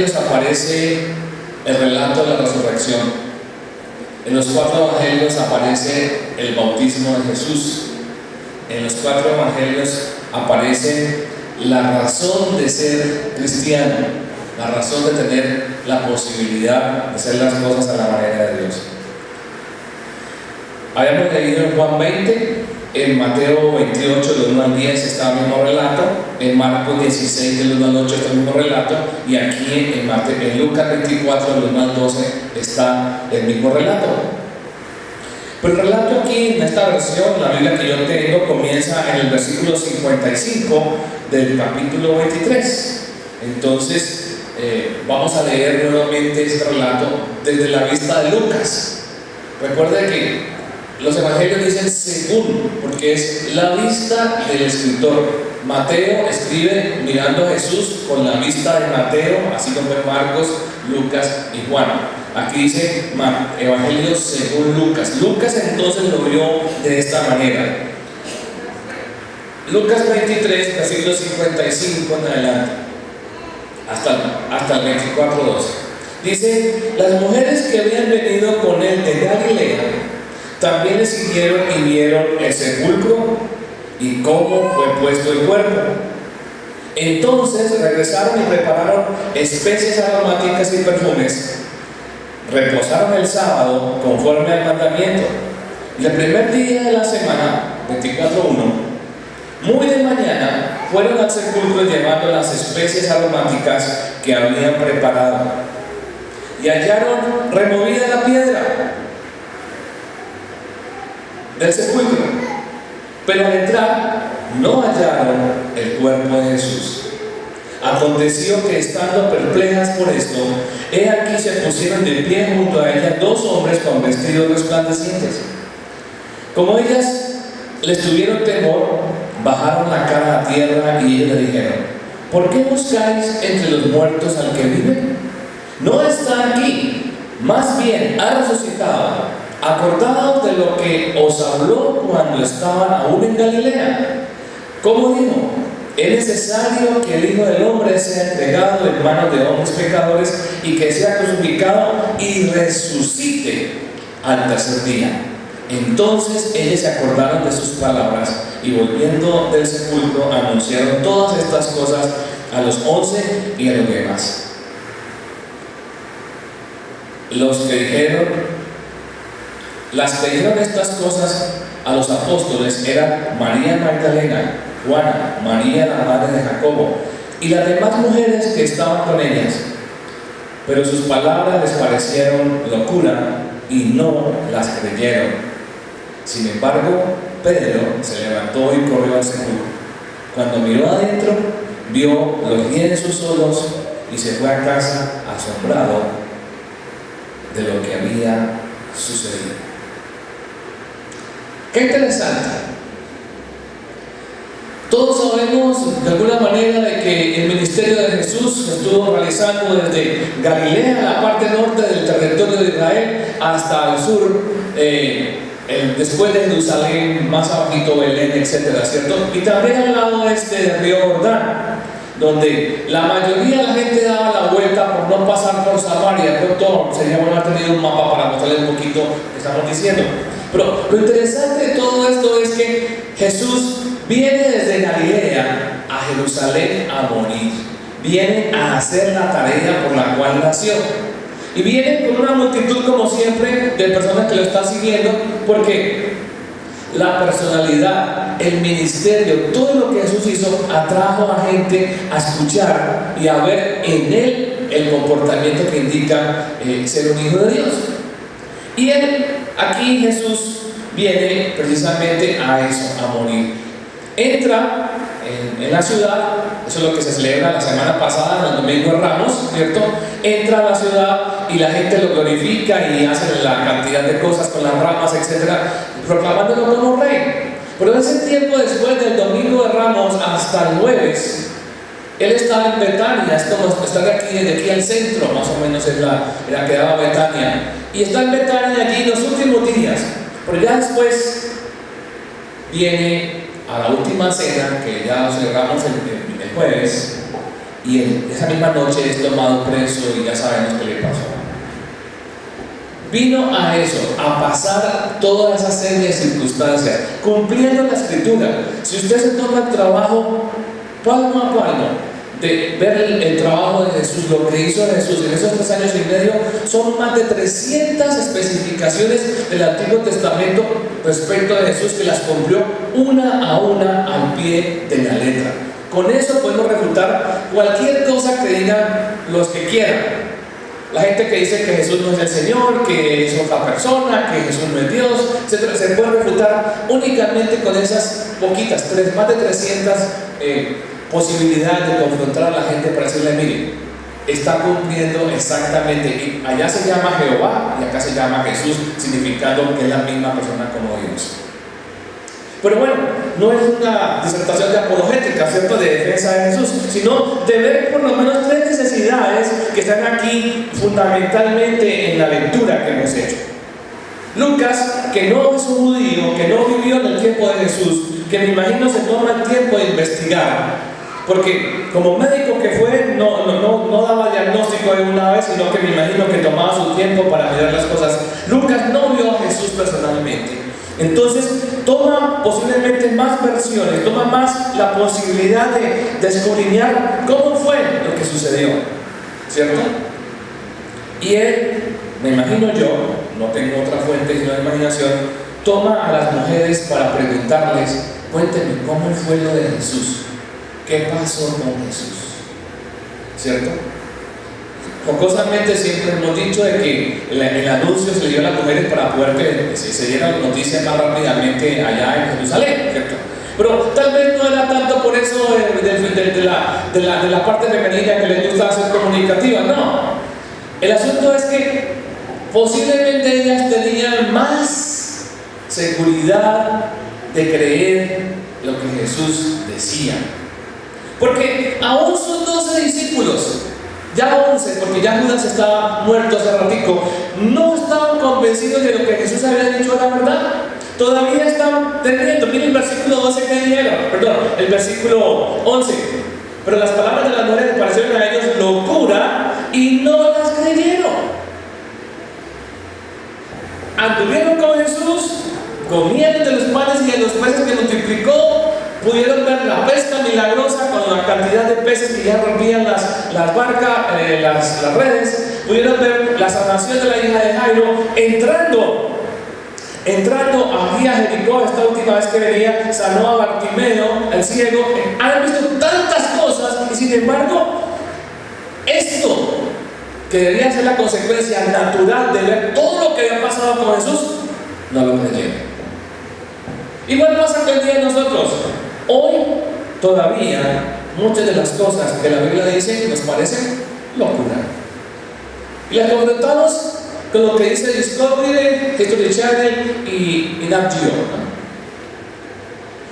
evangelios aparece el relato de la resurrección. En los 4 evangelios aparece el bautismo de Jesús. En los 4 evangelios aparece la razón de ser cristiano, la razón de tener la posibilidad de hacer las cosas a la manera de Dios. Habíamos leído en Juan 20, en Mateo 28 del 1 al 10 está el mismo relato, en Marcos 16 del 1 al 8 está el mismo relato, y aquí en Lucas 24 del 1 al 12 está el mismo relato. Pero el relato aquí, en esta versión, la Biblia que yo tengo, comienza en el versículo 55 del capítulo 23. Entonces, vamos a leer nuevamente este relato desde la vista de Lucas. Recuerde que los evangelios dicen según, porque es la vista del escritor. Mateo escribe mirando a Jesús con la vista de Mateo, así como en Marcos, Lucas y Juan. Aquí dice Evangelio según Lucas. Lucas entonces lo vio de esta manera. Lucas 23, versículo 55 en adelante, hasta el 24:12. Dice: las mujeres que habían venido con él de Galilea también le siguieron y vieron el sepulcro y cómo fue puesto el cuerpo. Entonces regresaron y prepararon especies aromáticas y perfumes. Reposaron el sábado conforme al mandamiento. Y el primer día de la semana, 24:1, muy de mañana, fueron al sepulcro llevando las especies aromáticas que habían preparado. Y hallaron removida la piedra del sepulcro, pero al entrar no hallaron el cuerpo de Jesús. Aconteció que, estando perplejas por esto, he aquí se pusieron de pie junto a ella 2 hombres con vestidos resplandecientes. Como ellas les tuvieron temor, bajaron la cara a tierra y ellos le dijeron: ¿por qué buscáis entre los muertos al que vive? No está aquí, más bien ha resucitado. Acordaos de lo que os habló cuando estaban aún en Galilea. ¿Cómo dijo? Es necesario que el Hijo del Hombre sea entregado en manos de hombres pecadores y que sea crucificado y resucite al tercer día. Entonces ellos se acordaron de sus palabras y, volviendo del sepulcro, anunciaron todas estas cosas a los 11 y a los demás. Las que dijeron estas cosas a los apóstoles eran María Magdalena, Juana, María la madre de Jacobo y las demás mujeres que estaban con ellas. Pero sus palabras les parecieron locura y no las creyeron. Sin embargo, Pedro se levantó y corrió al sepulcro. Cuando miró adentro, vio los lienzos solos y se fue a casa asombrado de lo que había sucedido. Qué interesante. Todos sabemos de alguna manera de que el ministerio de Jesús se estuvo realizando desde Galilea, la parte norte del territorio de Israel, hasta el sur, después de Jerusalén, más abajito Belén, etcétera, ¿cierto? Y también al lado este del río Jordán, donde la mayoría de la gente daba la vuelta por no pasar por Samaria. Pronto sería bueno haber tenido un mapa para mostrarles un poquito lo que estamos diciendo. Pero lo interesante de todo esto es que Jesús viene desde Galilea a Jerusalén a morir. Viene a hacer la tarea por la cual nació. Y viene con una multitud, como siempre, de personas que lo están siguiendo, porque la personalidad, el ministerio, todo lo que Jesús hizo atrajo a gente a escuchar y a ver en él el comportamiento que indica ser un hijo de Dios. Y aquí Jesús viene precisamente a eso, a morir. Entra en la ciudad, eso es lo que se celebra la semana pasada, el domingo de Ramos, ¿cierto? Entra a la ciudad y la gente lo glorifica y hace la cantidad de cosas con las ramas, etcétera, proclamándolo como rey. Pero en ese tiempo, después del domingo de Ramos hasta el jueves, él estaba en Betania, es como estar desde aquí al centro, más o menos es la que daba Betania. Y está en Betania allí los últimos días. Pero ya después viene a la última cena, que ya celebramos el jueves, y esa misma noche es tomado preso y ya sabemos qué le pasó. Vino a eso, a pasar toda esa serie de circunstancias, cumpliendo la Escritura. Si usted se toma el trabajo palmo a palmo de ver el trabajo de Jesús, lo que hizo Jesús en esos 3 años y medio, son más de 300 especificaciones del Antiguo Testamento respecto a Jesús, que las cumplió una a una al pie de la letra. Con eso podemos refutar cualquier cosa que digan los que quieran. La gente que dice que Jesús no es el Señor, que es otra persona, que Jesús no es Dios, etc., se puede refutar únicamente con esas poquitas, más de 300 posibilidades de confrontar a la gente para decirle: mire, está cumpliendo exactamente, y allá se llama Jehová y acá se llama Jesús, significando que es la misma persona como Dios. Pero bueno, no es una disertación de apologética, ¿cierto?, de defensa de Jesús, sino de ver por lo menos 3 necesidades que están aquí fundamentalmente en la lectura que hemos hecho. Lucas, que no es un judío, que no vivió en el tiempo de Jesús, que me imagino se toma el tiempo de investigar, porque como médico que fue, no daba diagnóstico de una vez, sino que me imagino que tomaba su tiempo para mirar las cosas. Lucas no vio a Jesús personalmente. Entonces toma posiblemente más versiones, toma más la posibilidad de escudriñar cómo fue lo que sucedió, ¿cierto? Y él, me imagino yo, no tengo otra fuente sino la imaginación, toma a las mujeres para preguntarles: cuéntenme, ¿cómo fue lo de Jesús? ¿Qué pasó con Jesús? ¿Cierto? Jocosamente siempre hemos dicho de que el anuncio se le dio a las mujeres para poder que se diera la noticia más rápidamente allá en Jerusalén, ¿cierto? Pero tal vez no era tanto por eso de la parte femenina que les gusta ser comunicativa, no. El asunto es que posiblemente ellas tenían más seguridad de creer lo que Jesús decía, porque aún sus 12 discípulos, ya 11, porque ya Judas estaba muerto hace ratico, no estaban convencidos de lo que Jesús había dicho era verdad. Todavía están teniendo, miren el versículo 12 que dijeron, perdón, el versículo 11. Pero las palabras de las mujeres les parecieron a ellos locura y no las creyeron. Anduvieron con Jesús, comieron de los panes y de los peces que multiplicó. Pudieron ver la pesca milagrosa con la cantidad de peces que ya rompían las barcas, las redes. Pudieron ver la sanación de la hija de Jairo, entrando aquí a Jericó. Esta última vez que venía, sanó a Bartimeo, el ciego. Han visto tantas cosas y sin embargo, esto que debería ser la consecuencia natural de ver todo lo que había pasado con Jesús, no lo creyeron. Igual pasa que el día de nosotros. Hoy todavía muchas de las cosas que la Biblia dice nos parecen locura. Y las confrontamos con lo que dice Discovery, History Channel y Nat Geo, ¿no?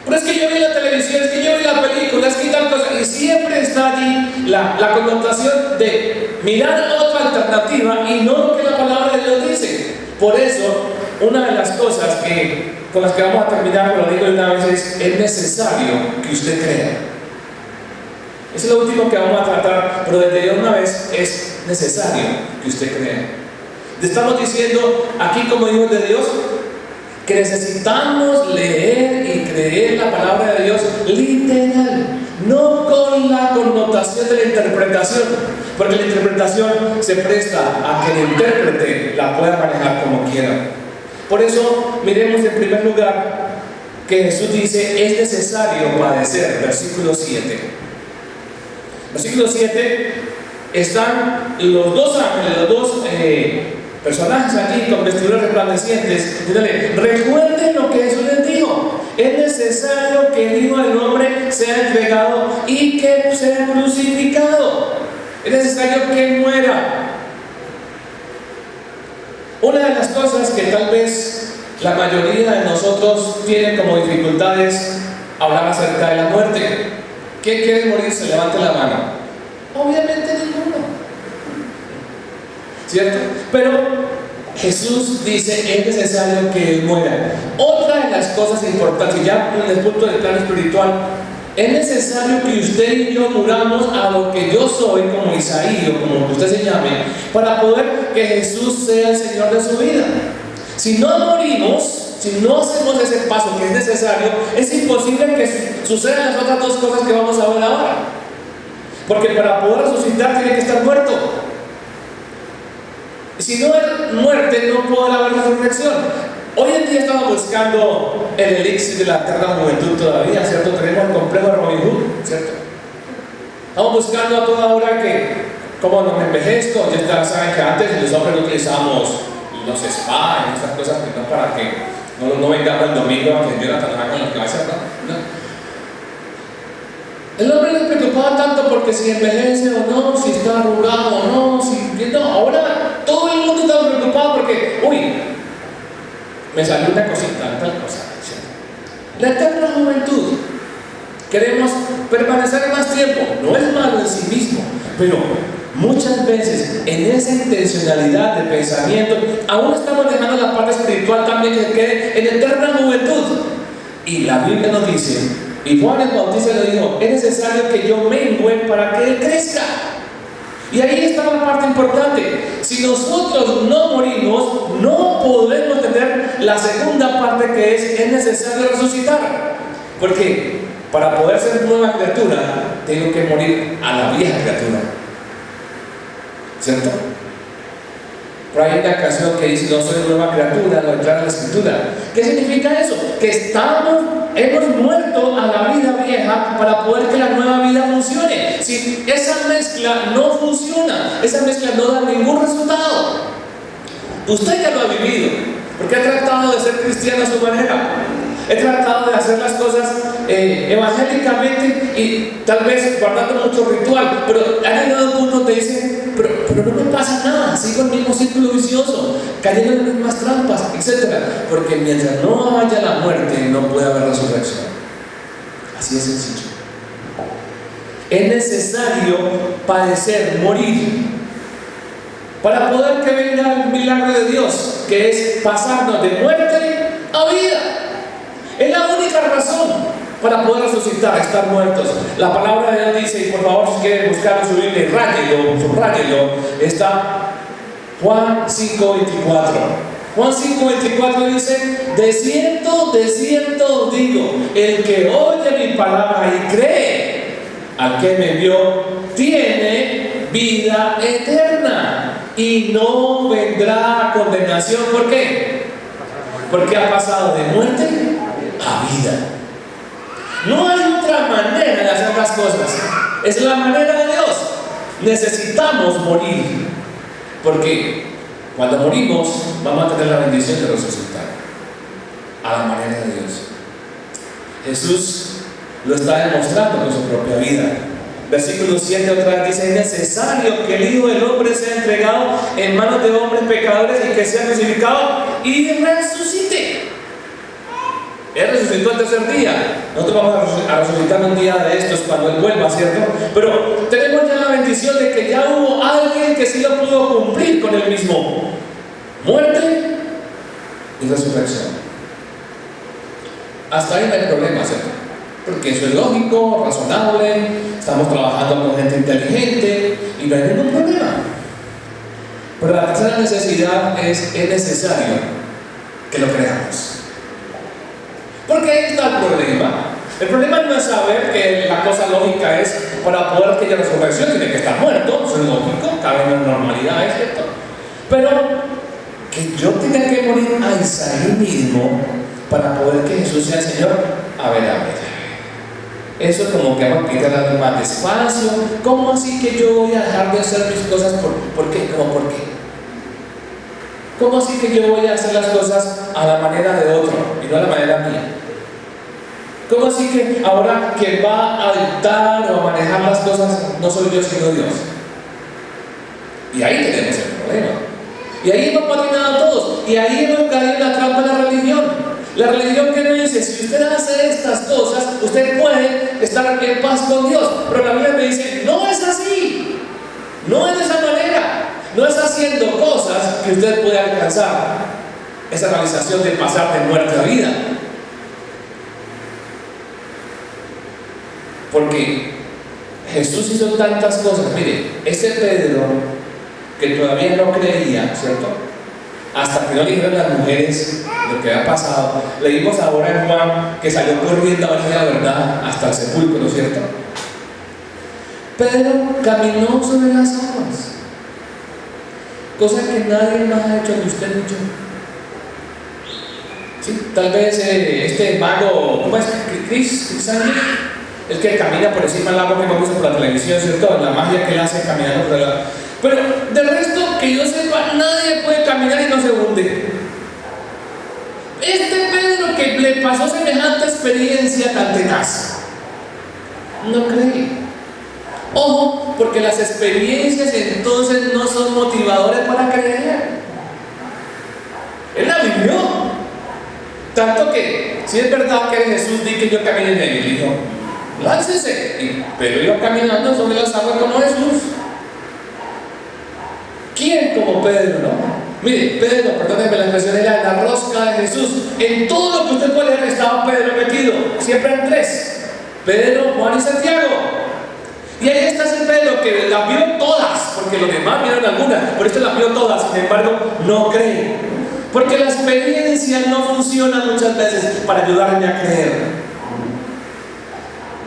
Pero es que yo vi la televisión, es que yo vi la película, es que tal cosa, y siempre está allí la connotación de mirar otra alternativa y no lo que la palabra de Dios dice. Por eso, una de las cosas con las que vamos a terminar, lo digo de una vez, es necesario que usted crea. Eso es lo último que vamos a tratar, pero desde una vez es necesario que usted crea. Estamos diciendo aquí como hijos de Dios que necesitamos leer y creer la palabra de Dios literal, no con la connotación de la interpretación, porque la interpretación se presta a que el intérprete la pueda manejar como quiera. Por eso miremos en primer lugar que Jesús dice: es necesario padecer, versículo 7. Versículo 7, están los dos ángeles, los dos personajes aquí con vestiduras resplandecientes. Dígale: recuerden lo que Jesús les dijo, es necesario que el Hijo del Hombre sea entregado y que sea crucificado, es necesario que muera. Una de las cosas que tal vez la mayoría de nosotros tienen como dificultades hablar acerca de la muerte. ¿Quién quiere morirse? Levante la mano. Obviamente ninguno, ¿cierto? Pero Jesús dice: es necesario que Él muera. Otra de las cosas importantes, ya en el punto del plano espiritual, Es necesario que usted y yo muramos a lo que yo soy, como Isaí o como usted se llame, para poder que Jesús sea el Señor de su vida. Si no morimos, si no hacemos ese paso que es necesario, es imposible que sucedan las otras dos cosas que vamos a ver ahora. Porque para poder resucitar tiene que estar muerto. Si no hay muerte, no podrá haber resurrección. Hoy en día estamos buscando el elixir de la eterna juventud todavía, ¿cierto? Tenemos el complejo de Robin Hood, ¿cierto? Estamos buscando a toda hora que, como no me envejezco, ya saben que antes los hombres no utilizábamos los spa y estas cosas, que no para que no vengamos el domingo a que Jonathan haga lo que va a hacer, ¿no? El hombre no se preocupaba tanto porque si envejece o no, si está arrugado o no, no, ahora todo el mundo está preocupado porque, me salió una cosita, tal cosa. La eterna juventud. Queremos permanecer más tiempo. No es malo en sí mismo, pero muchas veces en esa intencionalidad de pensamiento, aún estamos dejando la parte espiritual también que quede en eterna juventud. Y la Biblia nos dice, y Juan el Bautista le dijo, es necesario que yo mengüe para que él crezca. Y ahí está la parte importante. Si nosotros no morimos, no podemos tener la segunda parte que es necesario resucitar. Porque para poder ser nueva criatura, tengo que morir a la vieja criatura. ¿Cierto? Pero hay una canción que dice, no soy nueva criatura, no entrar a la escritura. ¿Qué significa eso? Que hemos muerto a la vida vieja para poder que la nueva vida funcione. Si esa mezcla no funciona, esa mezcla no da ningún resultado. Usted ya lo ha vivido, porque ha tratado de ser cristiano a su manera. He tratado de hacer las cosas evangélicamente y tal vez guardando mucho ritual, pero ha llegado a un punto donde dicen, pero no me pasa nada, sigo el mismo círculo vicioso, cayendo en las mismas trampas, etc. Porque mientras no haya la muerte, no puede haber resurrección. Así de sencillo. Es necesario padecer, morir, para poder que venga el milagro de Dios, que es pasarnos de muerte a vida. Es la única razón para poder resucitar, estar muertos. La palabra de Dios dice, y por favor si quieren buscarlo en su Biblia, subrayelo, está Juan 5:24. Juan 5:24 dice, de cierto os digo, el que oye mi palabra y cree al que me envió, tiene vida eterna y no vendrá a condenación. ¿Por qué? Porque ha pasado de muerte a vida. No hay otra manera de hacer las cosas. Es la manera de Dios. Necesitamos morir, porque cuando morimos vamos a tener la bendición de resucitar a la manera de Dios. Jesús lo está demostrando con su propia vida. Versículo 7 otra vez dice, es necesario que el Hijo del Hombre sea entregado en manos de hombres pecadores y que sea crucificado y resucite. Él resucitó el tercer día. Nosotros vamos a resucitar un día de estos cuando Él vuelva, ¿cierto? Pero tenemos ya la bendición de que ya hubo alguien que sí lo pudo cumplir con Él mismo. Muerte y resurrección. Hasta ahí no hay problema, ¿cierto? Porque eso es lógico, razonable, estamos trabajando con gente inteligente y no hay ningún problema. Pero la tercera necesidad es necesario que lo creamos. Porque ahí está el problema. El problema no es saber que la cosa lógica es, para poder que haya resurrección tiene que estar muerto, eso es lógico, cabe en la normalidad, es cierto. Pero que yo tenga que morir a Isaí mismo para poder que Jesús sea el Señor, a ver. Eso es como que vamos a quitar más despacio. ¿Cómo así que yo voy a dejar de hacer mis cosas? ¿Por qué? ¿Por qué? ¿Cómo así que yo voy a hacer las cosas a la manera de otro y no a la manera mía? ¿Cómo así que ahora quien va a dictar o a manejar las cosas no soy yo sino Dios? Y ahí tenemos el problema. Y ahí hemos patinado todos. Y ahí hemos caído en la trampa de la religión. La religión que nos dice, si usted hace estas cosas, usted puede estar en paz con Dios. Pero la Biblia me dice, no es así. No es de esa manera. No es haciendo cosas que usted puede alcanzar esa realización de pasar de muerte a vida. Porque Jesús hizo tantas cosas. Mire, ese Pedro que todavía no creía, ¿cierto? Hasta que no le dijeron las mujeres lo que había pasado. Leímos ahora en Juan que salió corriendo a ver la verdad hasta el sepulcro, ¿cierto? Pedro caminó sobre las aguas, cosa que nadie más ha hecho ni usted ni yo. ¿Sí? Tal vez este mago, ¿cómo es? Chris Angel, el que camina por encima del agua que vamos por la televisión, ¿cierto? La magia que él hace caminando por el agua. Pero del resto, que yo sepa, nadie puede caminar y no se hunde. Este Pedro que le pasó semejante experiencia tan tenaz, no cree. Ojo, porque las experiencias entonces no son motivadores para creer. Él la vivió. Tanto que, si es verdad que Jesús dijo que yo camine en él, y dijo, láncese. Y Pedro iba caminando sobre las aguas como Jesús. ¿Quién como Pedro, no? Mire, Pedro, perdónenme la expresión, era la rosca de Jesús. En todo lo que usted puede leer estaba Pedro metido. Siempre eran tres: Pedro, Juan y Santiago. Y ahí está ese Pedro que las vio todas, porque los demás vieron algunas, por eso las vio todas, sin embargo, no cree. Porque la experiencia no funciona muchas veces para ayudarme a creer.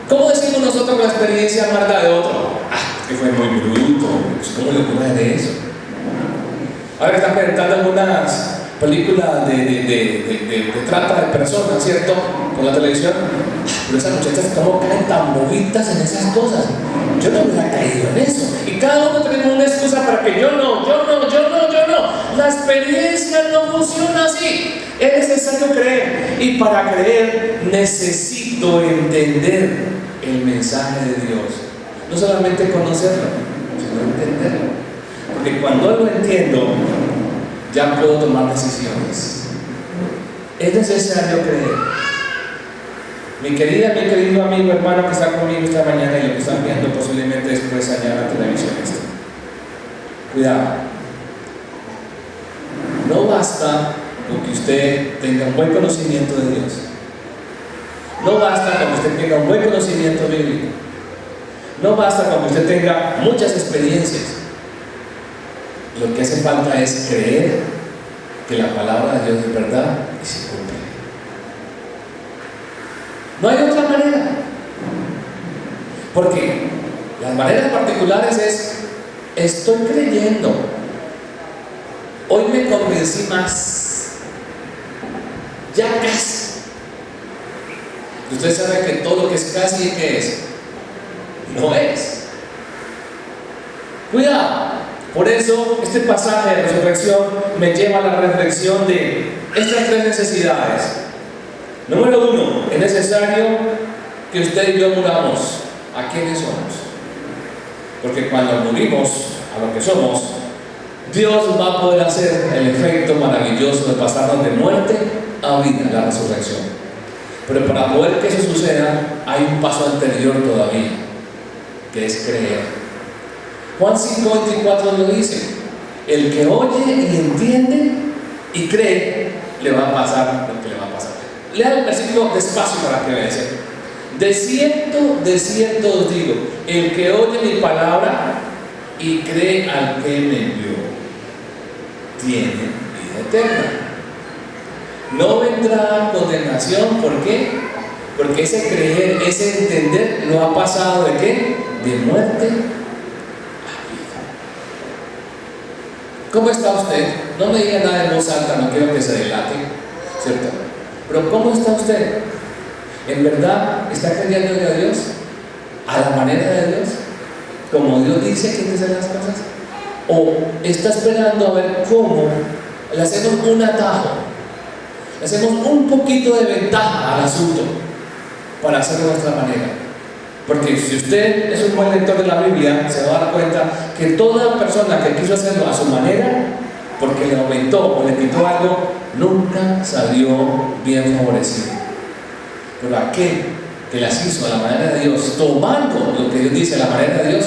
¿Cómo decimos nosotros la experiencia amarga de otro? Que fue muy bruto, ¿cómo le ocurre eso? Ahora están presentando algunas películas de trata de personas, ¿cierto? Por la televisión. Pero esas muchachas, ¿cómo caen tan bobitas en esas cosas? Yo no hubiera caído en eso. Y cada uno tenemos una excusa para que yo no. La experiencia no funciona así. Es necesario creer. Y para creer necesito entender el mensaje de Dios. No solamente conocerlo, sino entenderlo. Porque cuando lo entiendo, ya puedo tomar decisiones. Es necesario creer. Mi querido amigo, hermano que está conmigo esta mañana y lo que están viendo posiblemente después allá en la televisión. Cuidado. No basta con que usted tenga un buen conocimiento de Dios. No basta con que usted tenga un buen conocimiento bíblico. No basta con que usted tenga muchas experiencias. Lo que hace falta es creer que la palabra de Dios es verdad y se cumple. No hay otra manera. Porque las maneras particulares es: estoy creyendo. Hoy me convencí más. Ya casi. Usted sabe que todo lo que es casi, ¿qué es? No es. Cuidado. Por eso este pasaje de resurrección me lleva a la reflexión de estas tres necesidades. Número uno, es necesario que usted y yo muramos. ¿A quiénes somos? Porque cuando morimos a lo que somos, Dios va a poder hacer el efecto maravilloso de pasarnos de muerte a vida, la resurrección. Pero para poder que eso suceda, hay un paso anterior todavía, que es creer. Juan 5:24 lo dice: el que oye y entiende y cree, le va a pasar lo que le va a pasar. Lea el versículo despacio para que vean. De cierto os digo, el que oye mi palabra y cree al que me envió, tiene vida eterna. No vendrá a condenación. ¿Por qué? Porque ese creer, ese entender, lo ha pasado ¿de qué? De muerte a vida. ¿Cómo está usted? No me diga nada en voz alta, no quiero que se delate, ¿cierto? Pero ¿cómo está usted? ¿En verdad está creyendo a Dios? ¿A la manera de Dios? ¿Como Dios dice que hay que hacer las cosas? ¿O está esperando a ver cómo le hacemos un atajo? Le hacemos un poquito de ventaja al asunto para hacerlo de nuestra manera. Porque si usted es un buen lector de la Biblia, se va a dar cuenta que toda persona que quiso hacerlo a su manera, porque le aumentó o le quitó algo, nunca salió bien favorecido. Pero aquel que las hizo a la manera de Dios, tomando lo que Dios dice a la manera de Dios,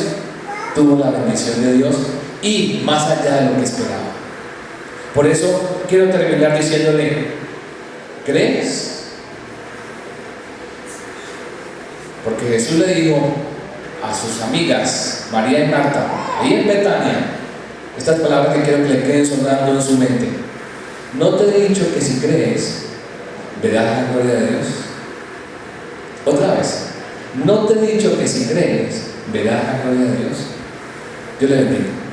tuvo la bendición de Dios y más allá de lo que esperaba. Por eso quiero terminar diciéndole: ¿crees? Porque Jesús le dijo a sus amigas, María y Marta, ahí en Betania, estas palabras que quiero que le queden sonando en su mente. ¿No te he dicho que si crees, verás la gloria de Dios? Otra vez, ¿no te he dicho que si crees, verás la gloria de Dios? Dios le bendiga.